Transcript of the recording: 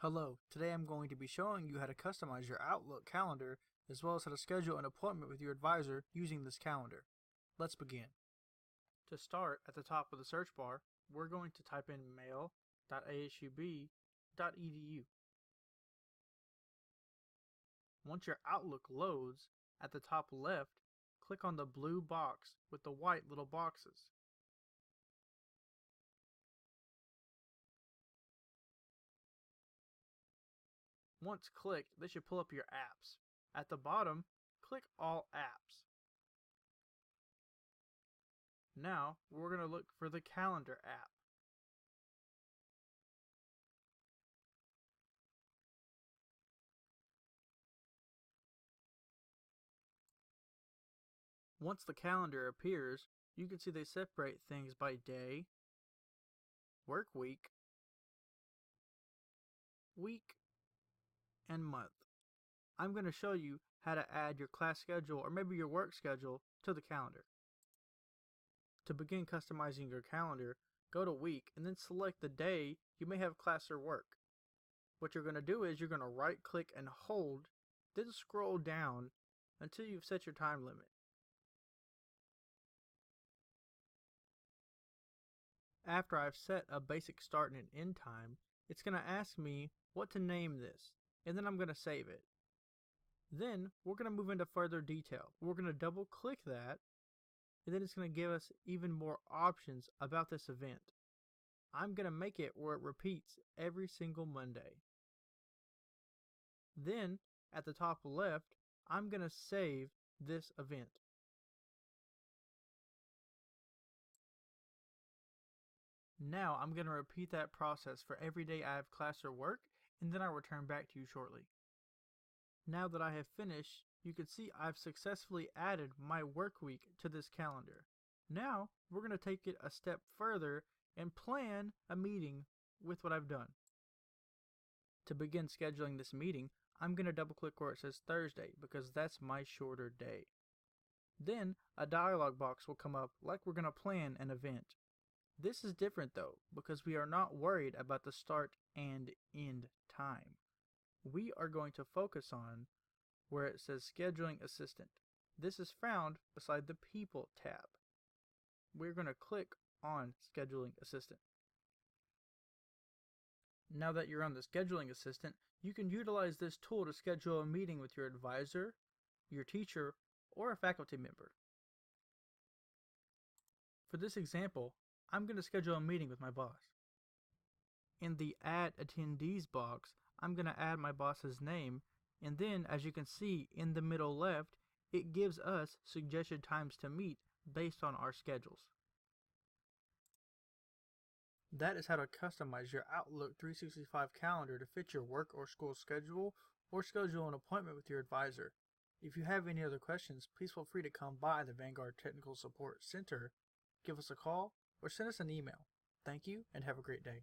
Hello, today I'm going to be showing you how to customize your Outlook calendar as well as how to schedule an appointment with your advisor using this calendar. Let's begin. To start, at the top of the search bar, we're going to type in mail.asub.edu. Once your Outlook loads, at the top left, click on the blue box with the white little boxes. Once clicked, this should pull up your apps. At the bottom, click All Apps. Now, we're going to look for the Calendar app. Once the calendar appears, you can see they separate things by day, work week, and month. I'm going to show you how to add your class schedule or maybe your work schedule to the calendar. To begin customizing your calendar, go to week and then select the day you may have class or work. What you're going to do is you're going to right click and hold, then scroll down until you've set your time limit. After I've set a basic start and end time, it's going to ask me what to name this, and then I'm going to save it. Then we're going to move into further detail. We're going to double click that, and then it's going to give us even more options about this event. I'm going to make it where it repeats every single Monday. Then at the top left, I'm going to save this event. Now I'm going to repeat that process for every day I have class or work, and then I'll return back to you shortly. Now that I have finished, you can see I've successfully added my work week to this calendar. Now we're going to take it a step further and plan a meeting with what I've done. To begin scheduling this meeting, I'm going to double click where it says Thursday because that's my shorter day. Then a dialog box will come up like we're going to plan an event. This is different though because we are not worried about the start and end time. We are going to focus on where it says Scheduling Assistant. This is found beside the People tab. We're going to click on Scheduling Assistant. Now that you're on the Scheduling Assistant, you can utilize this tool to schedule a meeting with your advisor, your teacher, or a faculty member. For this example, I'm going to schedule a meeting with my boss. In the Add Attendees box, I'm going to add my boss's name, and then as you can see in the middle left, it gives us suggested times to meet based on our schedules. That is how to customize your Outlook 365 calendar to fit your work or school schedule or schedule an appointment with your advisor. If you have any other questions, please feel free to come by the Vanguard Technical Support Center, give us a call, or send us an email. Thank you and have a great day.